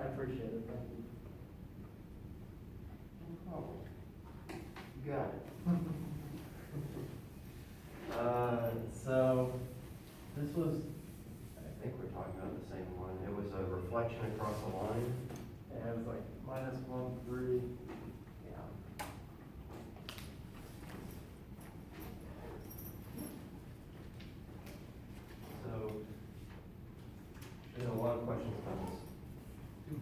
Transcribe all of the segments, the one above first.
appreciate it, thank you. Oh, you got it. So, this was, I think we're talking about the same one. It was a reflection across a line. And it was like -1, 3. Yeah. So, there's a lot of questions about this.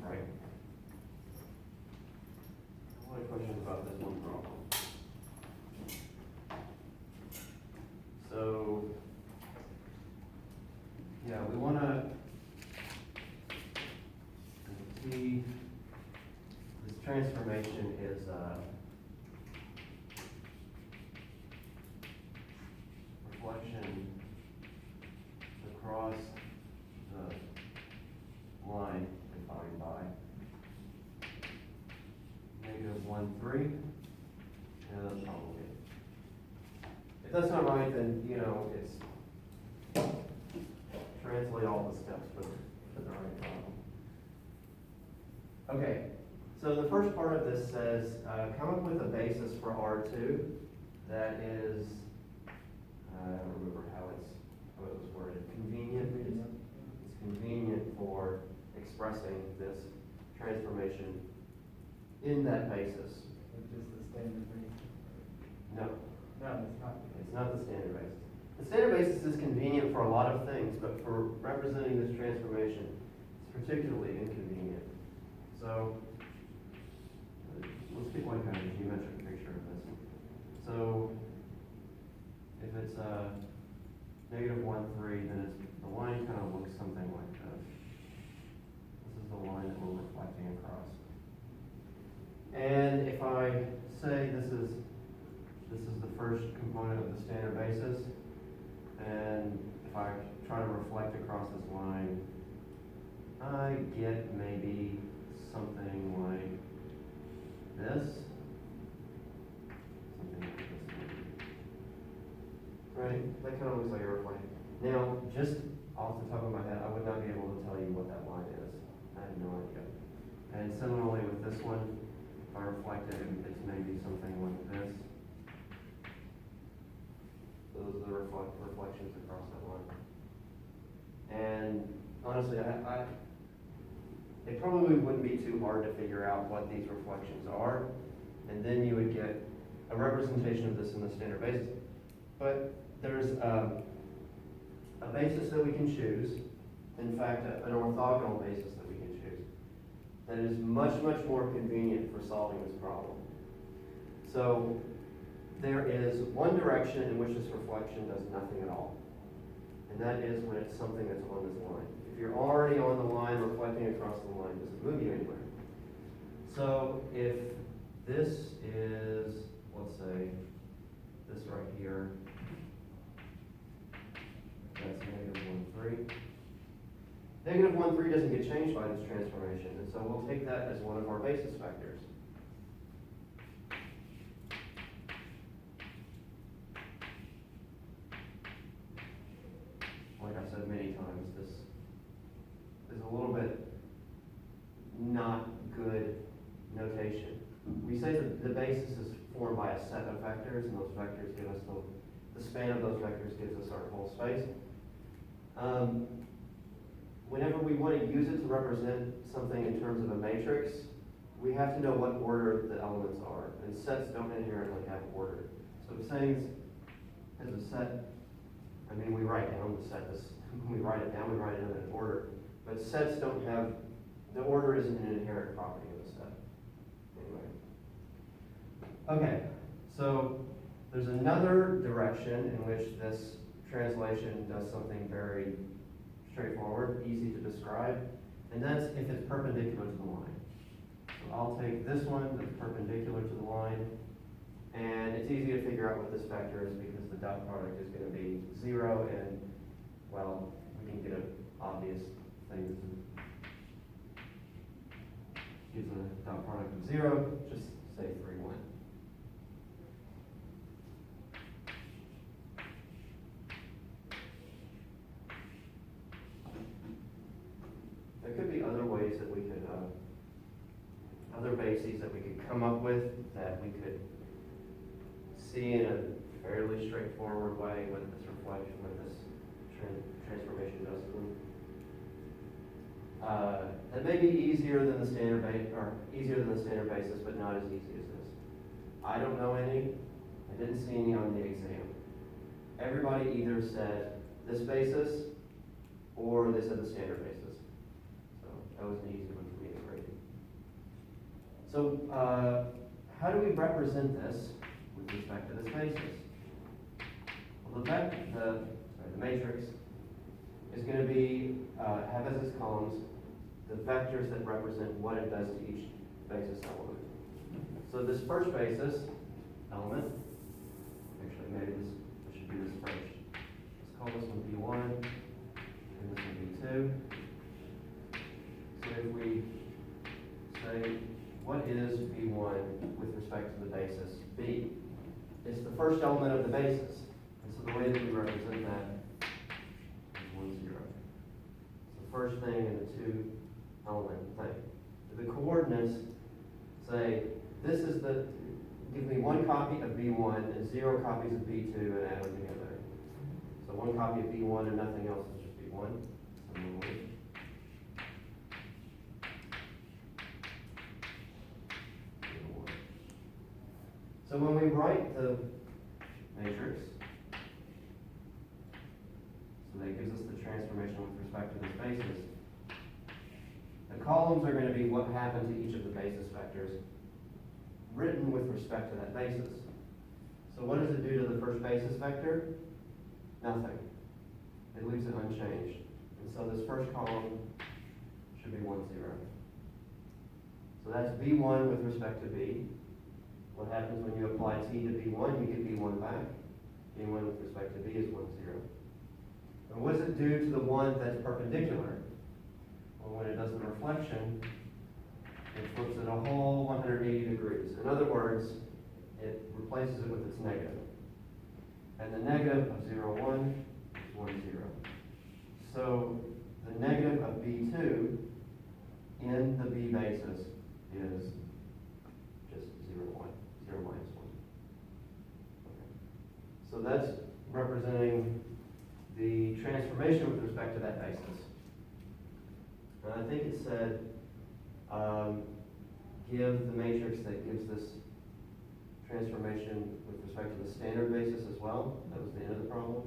Right. A lot of questions about this one problem. So, yeah, we want to see this transformation is reflection across the line defined by -1, 3. Yeah, that's probably it. If that's not right, then, you know, it's translate all the steps for the right problem. Okay, so the first part of this says, come up with a basis for R2 that is, I don't remember how it was worded, convenient. It's convenient for expressing this transformation in that basis. Which is the standard basis. No, No, it's not. it's not the standard basis. The standard basis is convenient for a lot of things, but for representing this transformation, it's particularly inconvenient. So, let's get one kind of geometric picture of this. So, if it's -1, 3, then the line kind of looks something like this. This is the line that we're reflecting across. And if I say this is the first component of the standard basis, and if I try to reflect across this line, I get maybe something like this. Something like this. Right? That kind of looks like a reflection. Now, just off the top of my head, I would not be able to tell you what that line is. I have no idea. And similarly with this one, if I reflect it, it's maybe something like this. Those are the reflections across that line. And honestly, it probably wouldn't be too hard to figure out what these reflections are, and then you would get a representation of this in the standard basis. But there's a basis that we can choose, in fact, an orthogonal basis that we can choose, that is much, much more convenient for solving this problem. So, there is one direction in which this reflection does nothing at all. And that is when it's something that's on this line. If you're already on the line, reflecting across the line doesn't move you anywhere. So if this is, let's say, this right here, that's -1, 3. -1, 3 doesn't get changed by this transformation, and so we'll take that as one of our basis vectors. Like I've said many times, this is a little bit not good notation. We say that the basis is formed by a set of vectors, and those vectors give us the span of those vectors gives us our whole space. Whenever we want to use it to represent something in terms of a matrix, we have to know what order the elements are, and sets don't inherently have order. So if saying as a set, I mean, we write down the set. When we write it down, we write it in order. But sets don't have, the order isn't an inherent property of a set. Anyway. Okay, so there's another direction in which this translation does something very straightforward, easy to describe, and that's if it's perpendicular to the line. So I'll take this one that's perpendicular to the line, and it's easy to figure out what this vector is because the dot product is going to be 0, and, well, we can get an obvious thing that gives a dot product of 0, just say 3, 1. There could be other ways that we could other bases that we could come up with that we could see in a fairly straightforward way what this reflection, what this transformation does to them. That may be easier than the standard basis, but not as easy as this. I don't know any. I didn't see any on the exam. Everybody either said this basis or they said the standard basis. So that was an easy one for me to grade. So how do we represent this with respect to this basis? Well, the matrix is going to be have as its columns the vectors that represent what it does to each basis element. So this first basis element, actually maybe this should be this first. Let's call this one B1 and this one B2. So if we say what is B1 with respect to the basis B, it's the first element of the basis. And so the way that we represent that is 1, 0. It's the first thing in the two element thing. The coordinates say this is give me 1 copy of B1 and 0 copies of B2 and add them together. So 1 copy of B1 and nothing else is just B1. So when we write the matrix, so that gives us the transformation with respect to this basis, the columns are going to be what happened to each of the basis vectors written with respect to that basis. So what does it do to the first basis vector? Nothing. It leaves it unchanged. And so this first column should be 1, 0. So that's B1 with respect to B. What happens when you apply T to B1? You get B1 back. B1 with respect to B is 1, 0. And what does it do to the one that's perpendicular? Well, when it does the reflection, it flips it a whole 180 degrees. In other words, it replaces it with its negative. And the negative of 0, 1 is 1, 0. So the negative of B2 in the B basis is just 0, 1. 0 minus 1. Okay. So that's representing the transformation with respect to that basis. And I think it said give the matrix that gives this transformation with respect to the standard basis as well. That was the end of the problem.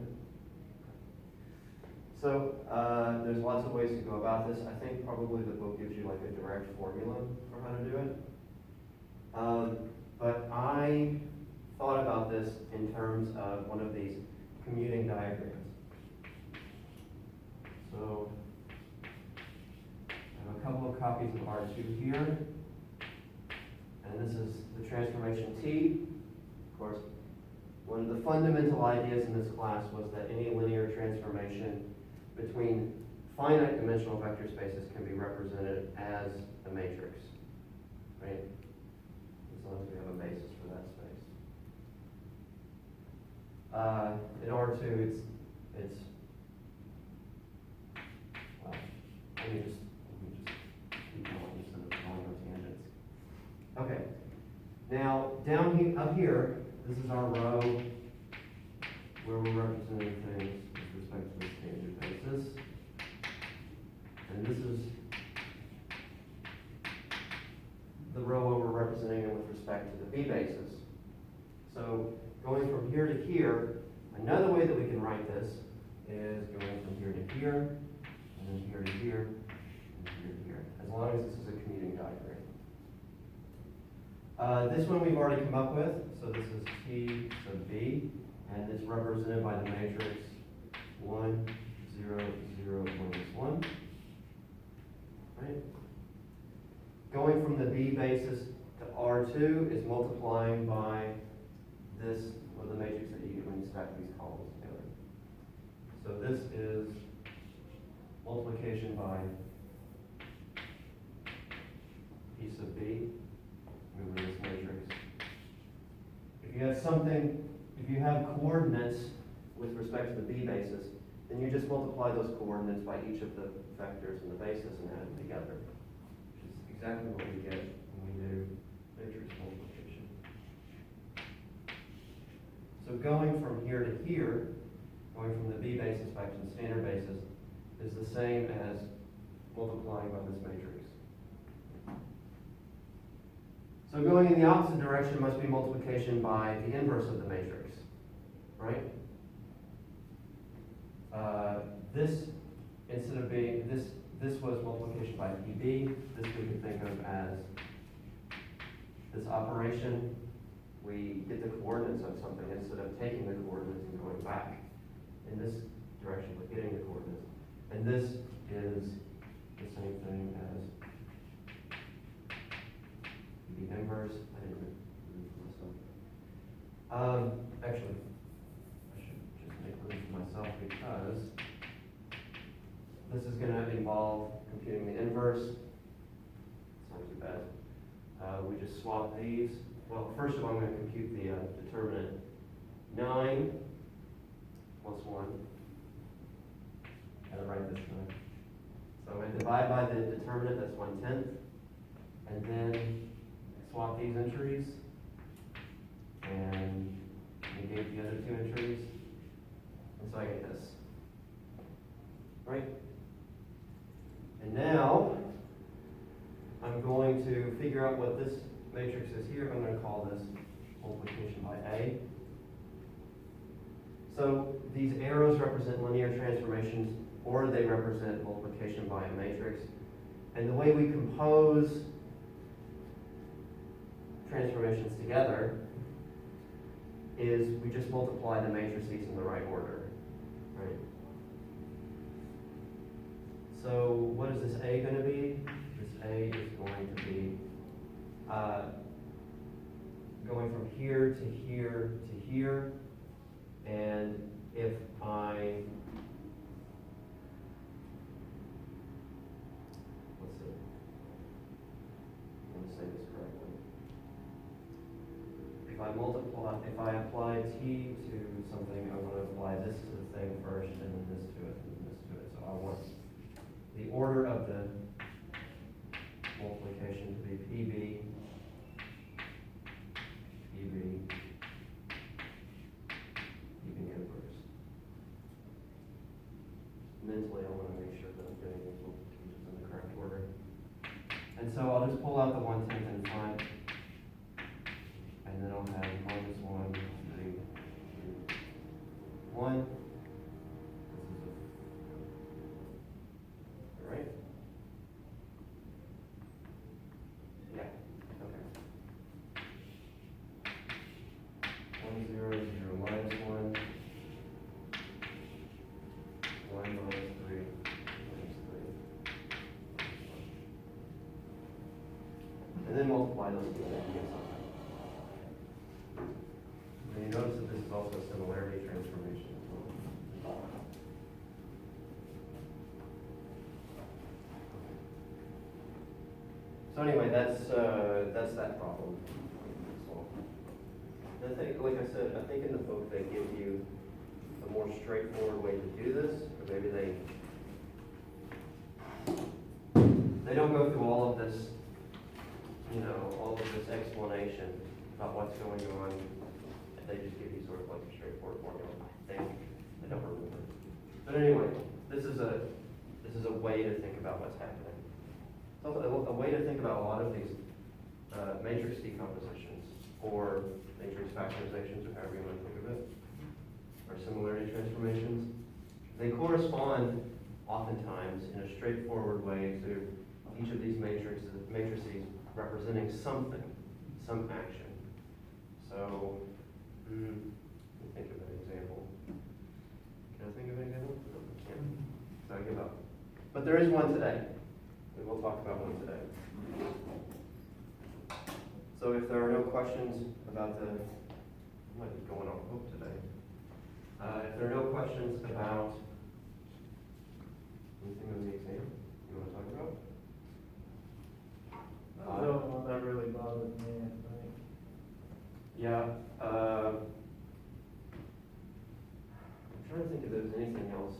So there's lots of ways to go about this. I think probably the book gives you like a direct formula for how to do it. But I thought about this in terms of one of these commuting diagrams. So I have a couple of copies of R2 here. And this is the transformation T. Of course, one of the fundamental ideas in this class was that any linear transformation between finite dimensional vector spaces can be represented as a matrix, right? As long as we have a basis for that space. In R2, it's well, let me just keep going instead of going on tangents. Okay. Now down up here, this is our row where we're representing things with respect to the standard basis, and this is the row where we're representing it with respect to the B basis. So going from here to here, another way that we can write this is going from here to here, and then here to here, and here to here, as long as this is a commuting diagram. This one we've already come up with, so this is T sub B, and it's represented by the matrix 1, 0, 0, minus 1. Right? Going from the B basis to R2 is multiplying by this, or the matrix that you get when you stack these columns together. So this is multiplication by P sub B. Remember this matrix. If you have coordinates with respect to the B basis, then you just multiply those coordinates by each of the vectors in the basis and add them together, which is exactly what we get when we do matrix multiplication. So going from here to here, going from the B basis back to the standard basis, is the same as multiplying by this matrix. So going in the opposite direction must be multiplication by the inverse of the matrix, right? This, instead of being, this was multiplication by PB. This we could think of as this operation. We get the coordinates of something instead of taking the coordinates and going back. In this direction, we're getting the coordinates. And this is the same thing as the inverse. I didn't read for myself. Actually, I should just make room for myself because this is going to involve computing the inverse. It's not too bad. We just swap these. Well, first of all, I'm going to compute the determinant. 9 plus 1. Gotta write this down. So I'm going to divide by the determinant, that's 1/10. And then swap these entries and negate the other two entries. And so I get this. Right? And now I'm going to figure out what this matrix is here. I'm going to call this multiplication by A. So these arrows represent linear transformations, or they represent multiplication by a matrix. And the way we compose transformations together is we just multiply the matrices in the right order, right? So what is this A going to be? This A is going to be going from here to here to here. And if I, let's see, I'm going to say this correctly. If I apply T to something, I want to apply this to the thing first, and then this to it, and then this to it. So I want the order of the multiplication to be PB, PB, PB inverse. Mentally, I want to make sure that I'm getting these multiplications in the correct order. And so I'll just pull out the 1/10 and 5. And then I'll have minus 1, 3, 1. All right? Yeah, okay. 1, 0, 0, minus 1. 1 minus 3, minus 3. And then multiply those two and get something. And you notice that this is also a similarity transformation as well. So anyway, that's that problem. So, I think, like I said, I think in the book they give you a more straightforward way to do this, or maybe they don't go through all of this, all of this explanation about what's going on. They just give you sort of like a straightforward formula. I think. I don't remember. But anyway, this is a way to think about what's happening. It's also a way to think about a lot of these matrix decompositions, or matrix factorizations, or however you want to think of it, or similarity transformations. They correspond oftentimes in a straightforward way to each of these matrices representing something, some action. So, let me think of an example. Can I think of an example? No, I can't. So I give up. But there is one today. We will talk about one today. So if there are no questions about I might be going off book today. If there are no questions about anything on the exam you want to talk about? That was the only one that really bothered me, I think. Yeah. I'm trying to think if there's anything else.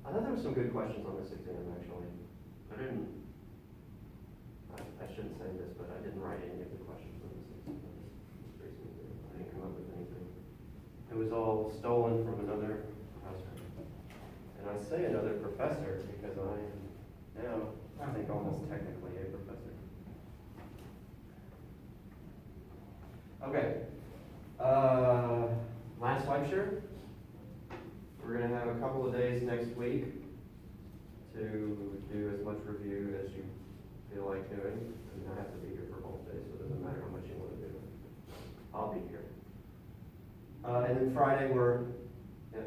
I thought there were some good questions on this exam, actually. I shouldn't say this, but professor because I am now, I think, almost technically a professor. Okay. Last lecture. We're going to have a couple of days next week to do as much review as you feel like doing. I mean, I have to be here for both days, so it doesn't matter how much you want to do. I'll be here. And then Friday yeah.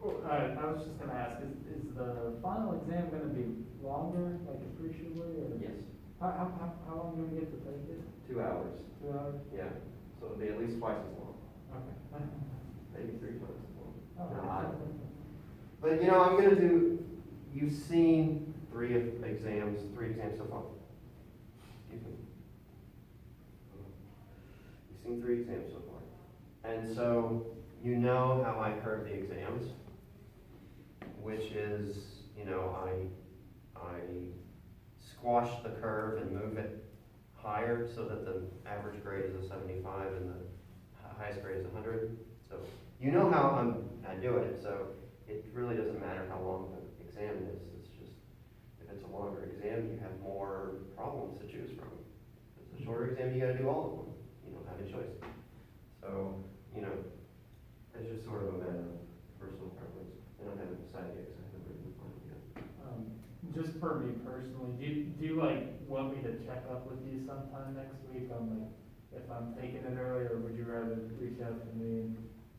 Well, I was just gonna ask, is the final exam gonna be longer, like appreciably, or? Yes, How long do we get to take it? 2 hours. 2 hours? Yeah, so it'll be at least twice as long, Okay. maybe 3 times as long. Oh. No, I don't know. But I'm gonna do, you've seen 3 exams so far. Excuse me. You've seen 3 exams so far. And so, you know how I curve the exams, which is, I squash the curve and move it higher so that the average grade is a 75 and the highest grade is 100. So you know how I do it, so it really doesn't matter how long the exam is. It's just, if it's a longer exam, you have more problems to choose from. If it's a shorter exam, you gotta do all of them. You don't have a choice. So, it's just sort of a matter of personal preference. And I haven't decided yet because I haven't written the final yet. Just for me personally, do you want me to check up with you sometime next week on if I'm taking it early, or would you rather reach out to me?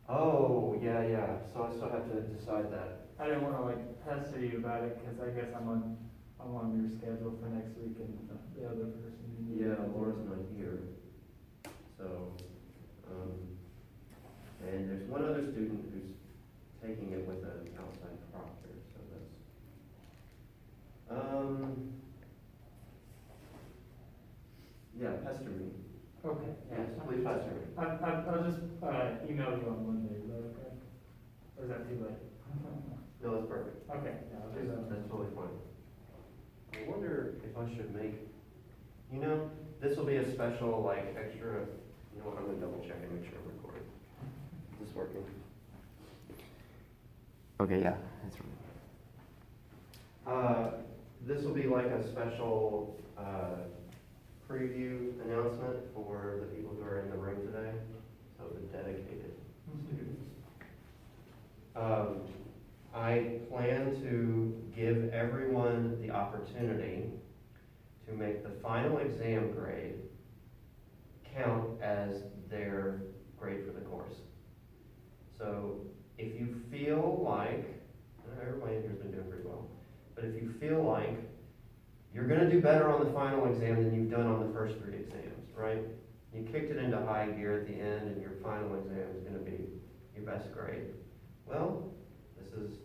Oh, yeah. So I still have to decide that. I didn't want to pester you about it because I guess I'm on your schedule for next week and the other person. Yeah, Laura's not here. So, and there's one other student who's taking it with an outside proctor, so that's, yeah, pester me. Okay. Yes, please pester me. I'll just email you on Monday, is that okay? Or is that too late? No, that's perfect. Okay, yeah, I'll do that. That's totally fine. I wonder if I should make, this will be a special, extra, I'm gonna double check and make sure I'm recording. Is this working? Okay, yeah, that's right. This will be like a special, preview announcement for the people who are in the room today, so the dedicated students. I plan to give everyone the opportunity to make the final exam grade count as their grade for the course. So if you feel like, everybody in here has been doing pretty well, but if you feel like you're going to do better on the final exam than you've done on the first 3 exams, right? You kicked it into high gear at the end and your final exam is going to be your best grade. Well, this is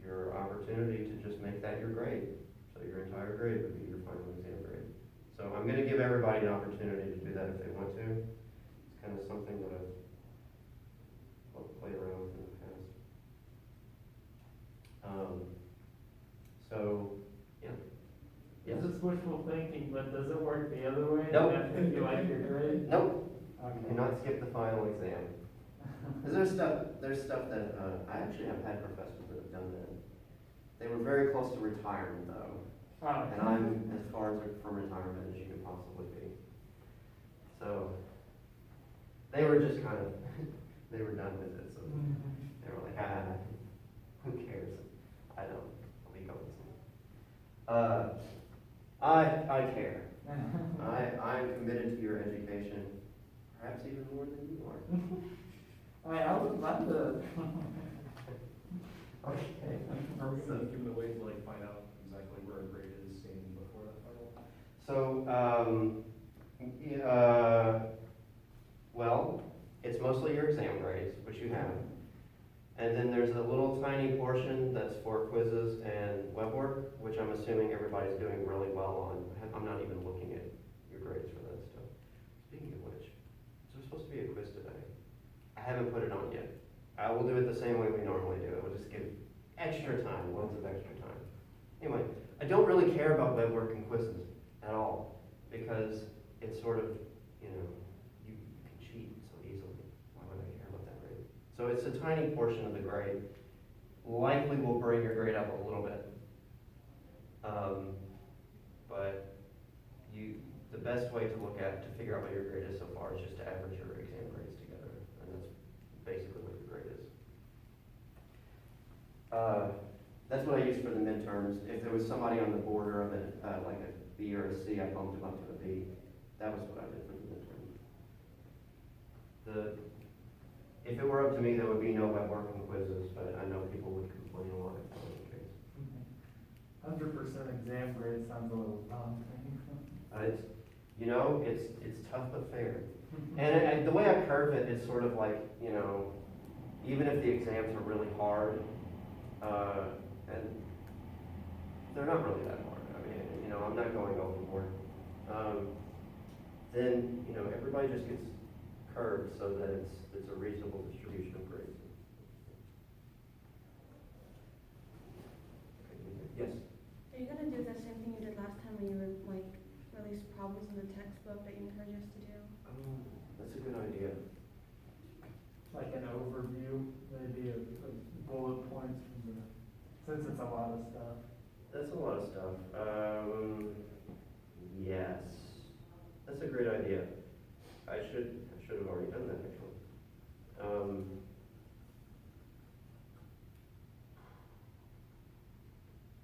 your opportunity to just make that your grade. So your entire grade would be your final exam grade. So I'm going to give everybody an opportunity to do that if they want to. It's kind of something that I've played around with in the past. Yeah. Yes. This is wishful thinking, but does it work the other way? Nope. If you like your grade? Nope. Okay. Do not skip the final exam. There's stuff that, I actually have had professors that have done that. They were very close to retirement though. Oh. And I'm as far from retirement as you could possibly be. So, they were just kind of, they were done with it, so they were like, who cares? I don't, I'll be going soon. I care. I'm committed to your education, perhaps even more than you are. I would love to. Okay. Are we gonna give it a way to find out exactly where a grade is standing before that final? So, well, it's mostly your exam grades, which you have. And then there's a little tiny portion that's for quizzes and web work, which I'm assuming everybody's doing really well on. I'm not even looking at your grades for that stuff. Speaking of which, there's supposed to be a quiz today. I haven't put it on yet. I will do it the same way we normally do it. We'll just give extra time, loads of extra time. Anyway, I don't really care about web work and quizzes at all, because it's sort of, you can cheat so easily. Why would I care about that grade? So it's a tiny portion of the grade. likely will bring your grade up a little bit. But the best way to look at, to figure out what your grade is so far is just to average your exam grades together, and that's basically what your grade is. That's what I used for the midterms. If there was somebody on the border of like a B or a C, I bumped them up to a B. That was what I did for the midterms. If it were up to me, there would be no web work and quizzes, but I know people would complain a lot if that was the case. 100% exam grade sounds a little daunting. It's tough but fair. And the way I curve it, it's sort of like, even if the exams are really hard, and they're not really that hard. I mean, I'm not going overboard. Then, everybody just gets curved so that it's a reasonable distribution of grades. Yes? Are you gonna do the same thing you did last time when you were release problems in the textbook that you encouraged us to do? That's a good idea. Like an overview, maybe of bullet points since it's a lot of stuff. That's a lot of stuff. Yes, that's a great idea. I should have already done that actually.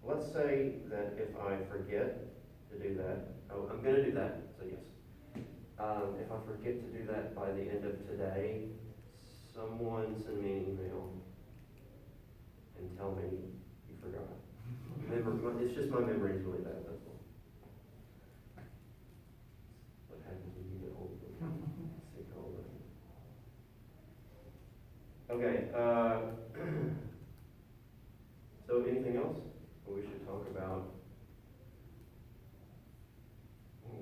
Let's say that if I forget to do that, I'm going to do that, so yes. If I forget to do that by the end of today, someone send me an email and tell me you forgot. It's just my memory is really bad, that's all. What happens when you get old? Sick all the time. Okay, so anything else? We should talk about,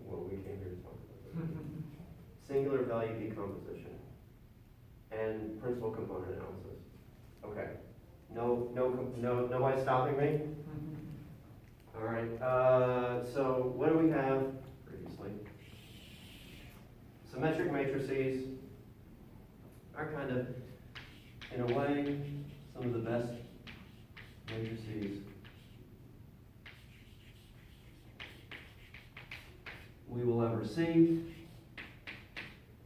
well, we came here to talk about this. Singular value decomposition and principal component analysis. Okay, nobody's stopping me? All right, so what do we have previously? Symmetric matrices are kind of, in a way, some of the best matrices we will ever see.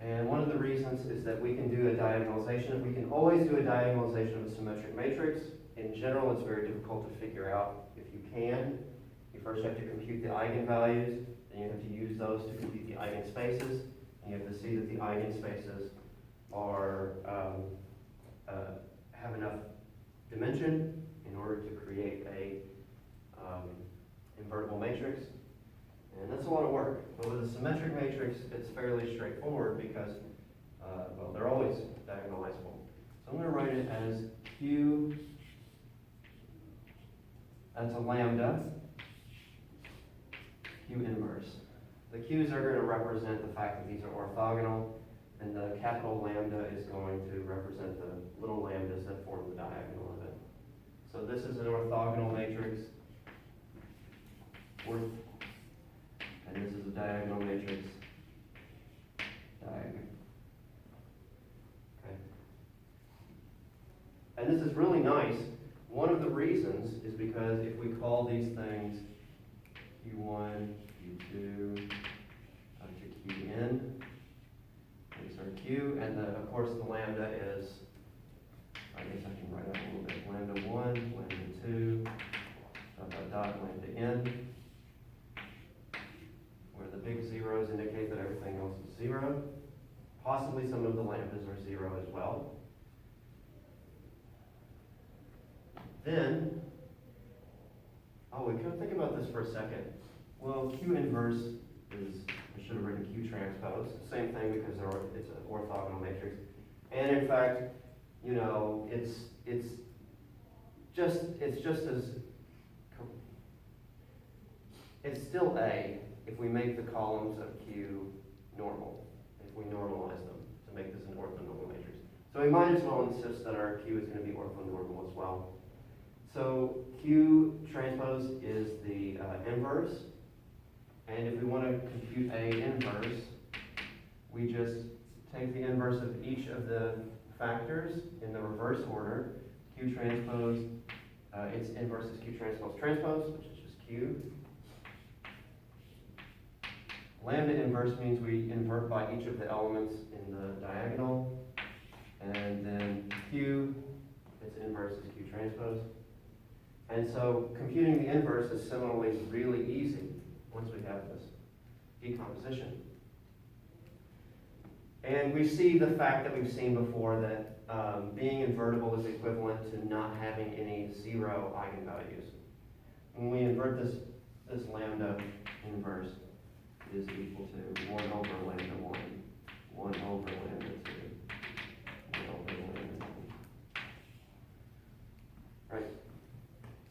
And one of the reasons is that we can do a diagonalization. We can always do a diagonalization of a symmetric matrix. In general, it's very difficult to figure out if you can. You first have to compute the eigenvalues, then you have to use those to compute the eigenspaces, and you have to see that the eigenspaces are have enough dimension in order to create a invertible matrix. And that's a lot of work. But with a symmetric matrix, it's fairly straightforward because, well, they're always diagonalizable. So I'm going to write it as Q, that's a lambda, Q inverse. The Q's are going to represent the fact that these are orthogonal, and the capital lambda is going to represent the little lambdas that form the diagonal of it. So this is an orthogonal matrix. And this is a diagonal matrix. Okay. And this is really nice. One of the reasons is because if we call these things Q1, Q2, to Qn, these are Q, and then of course the lambda is, I guess I can write out a little bit, lambda 1, lambda 2, lambda n. The big zeros indicate that everything else is 0. Possibly some of the lambdas are 0 as well. Then, we could think about this for a second. Well, Q inverse is, I should have written Q transpose. Same thing because it's an orthogonal matrix. And in fact, it's just as, it's still A if we make the columns of Q normal, if we normalize them to make this an orthonormal matrix. So we might as well insist that our Q is going to be orthonormal as well. So Q transpose is the inverse, and if we want to compute A inverse, we just take the inverse of each of the factors in the reverse order. Q transpose, its inverse is Q transpose transpose, which is just Q. Lambda inverse means we invert by each of the elements in the diagonal. And then Q, its inverse is Q transpose. And so computing the inverse is similarly really easy once we have this decomposition. And we see the fact that we've seen before that being invertible is equivalent to not having any zero eigenvalues. When we invert this lambda inverse is equal to 1 over lambda 1, 1 over lambda 2, 1 over lambda 2. Right?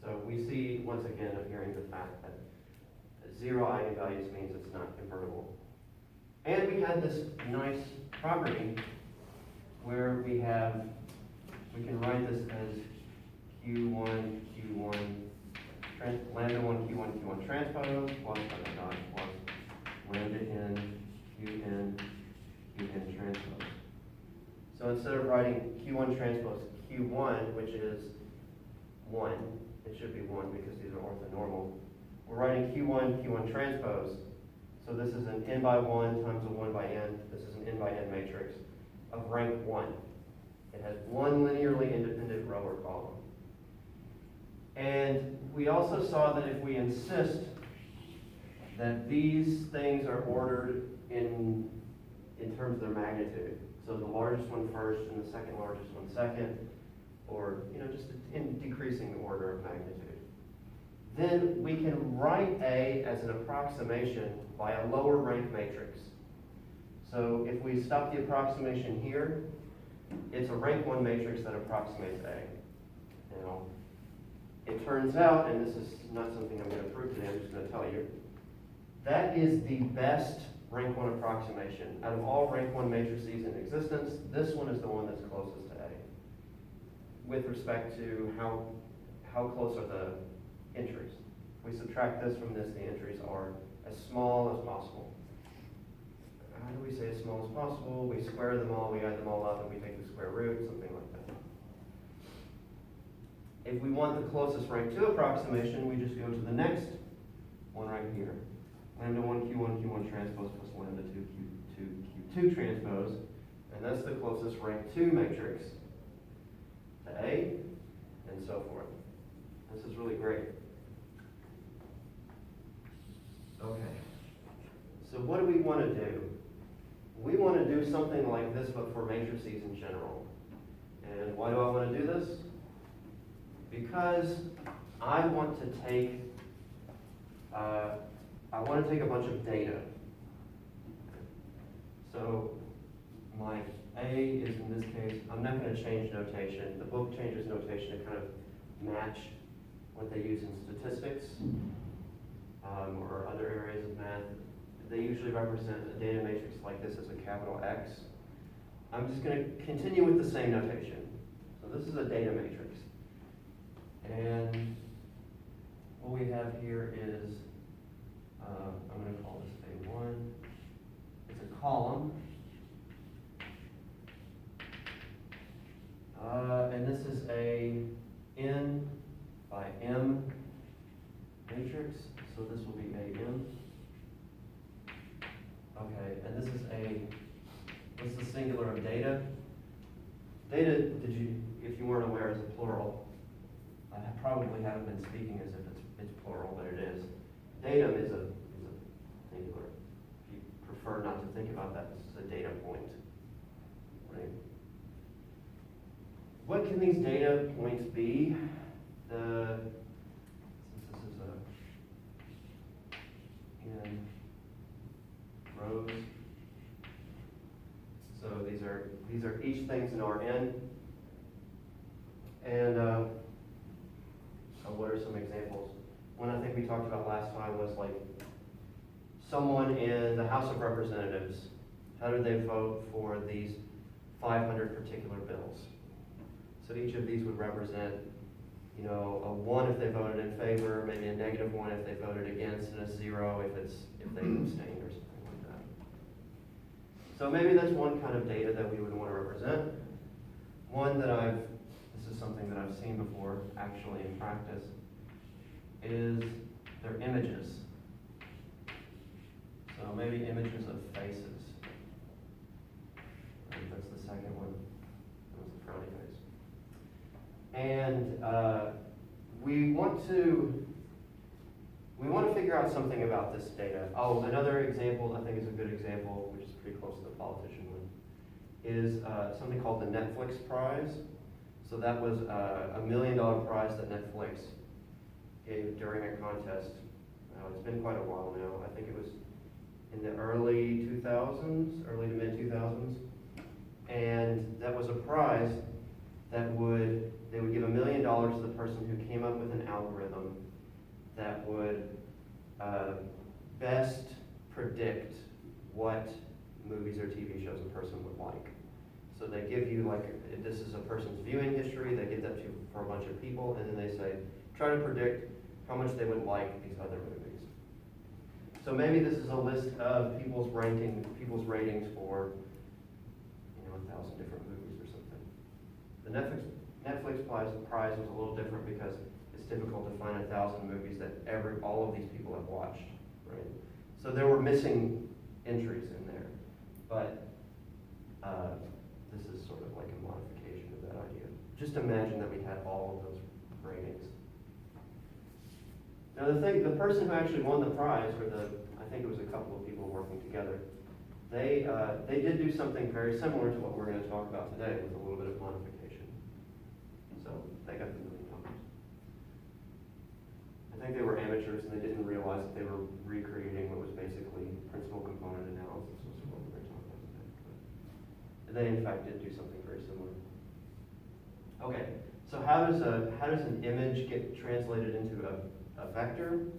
So we see, once again, appearing the fact that zero eigenvalues means it's not invertible. And we had this nice property where we can write this as Q1, lambda 1, Q1 transpose, plus lambda n, Qn transpose. So instead of writing Q1 transpose Q1, which is 1, it should be 1 because these are orthonormal, we're writing Q1 transpose. So this is an n by 1 times a 1 by n. This is an n by n matrix of rank 1. It has one linearly independent row or column. And we also saw that if we insist that these things are ordered in terms of their magnitude, so the largest one first and the second largest one second, or just in decreasing the order of magnitude, then we can write A as an approximation by a lower rank matrix. So if we stop the approximation here, it's a rank 1 matrix that approximates A. Now, it turns out, and this is not something I'm going to prove today, I'm just going to tell you, that is the best rank 1 approximation. Out of all rank 1 matrices in existence, this one is the one that's closest to A, with respect to how close are the entries. We subtract this from this, the entries are as small as possible. How do we say as small as possible? We square them all, we add them all up, and we take the square root, something like that. If we want the closest rank 2 approximation, we just go to the next one right here. Lambda 1 Q1 transpose plus lambda 2 Q2 transpose, and that's the closest rank 2 matrix to A, and so forth. This is really great. Okay. So what do we want to do? We want to do something like this, but for matrices in general. And why do I want to do this? Because I want to take a bunch of data. So my A is, in this case, I'm not going to change notation. The book changes notation to kind of match what they use in statistics or other areas of math. They usually represent a data matrix like this as a capital X. I'm just going to continue with the same notation. So this is a data matrix. And what we have here is, I'm going to call this A1. It's a column. And this is a N by M matrix. So this will be AM. Okay, and this is what's the singular of data? Data, if you weren't aware, is a plural. I probably haven't been speaking as if it's plural, but it is. Datum is a singular. If you prefer not to think about that, this is a data point. Right? What can these data points be? Since this is in rows. So these are each things in Rn. And what are some examples? One I think we talked about last time was like someone in the House of Representatives. How did they vote for these 500 particular bills? So each of these would represent, a 1 if they voted in favor, maybe a -1 if they voted against, and a 0 if they abstained or something like that. So maybe that's one kind of data that we would want to represent. One that this is something that I've seen before, actually in practice, is they're images. So maybe images of faces. I think that's the second one. That was the frowny face. And we want to figure out something about this data. Oh, another example, I think is a good example, which is pretty close to the politician one, is something called the Netflix Prize. So that was a $1 million prize that Netflix gave during a contest. It's been quite a while now. I think it was in the early 2000s, early to mid 2000s. And that was a prize that they would give $1 million to the person who came up with an algorithm that would best predict what movies or TV shows a person would like. So they give you, like, this is a person's viewing history, they give that to you for a bunch of people, and then they say, try to predict how much they would like these other movies. So maybe this is a list of people's ratings for, 1,000 different movies or something. The Netflix prize was a little different because it's difficult to find 1,000 movies that all of these people have watched, right? So there were missing entries in there, but this is sort of like a modification of that idea. Just imagine that we had all of those ratings. Now the person who actually won the prize, I think it was a couple of people working together, they did do something very similar to what we're going to talk about today with a little bit of modification. So they got the $1 million. I think they were amateurs and they didn't realize that they were recreating what was basically principal component analysis, which is what we're going to talk about today. But they in fact did do something very similar. Okay, so how does an image get translated into a vector?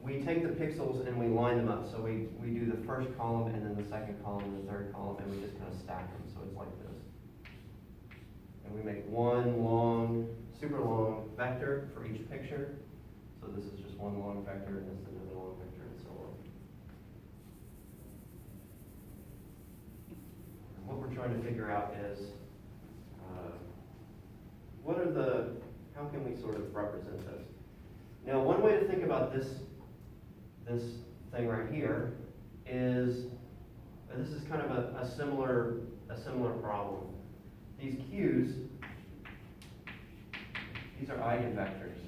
We take the pixels and we line them up. So we do the first column and then the second column and the third column, and we just kind of stack them. So it's like this. And we make one long, super long vector for each picture. So this is just one long vector, and this is another long vector, and so on. And what we're trying to figure out is, how can we sort of represent this? Now, one way to think about this thing right here is, this is kind of a similar problem. These Q's, these are eigenvectors.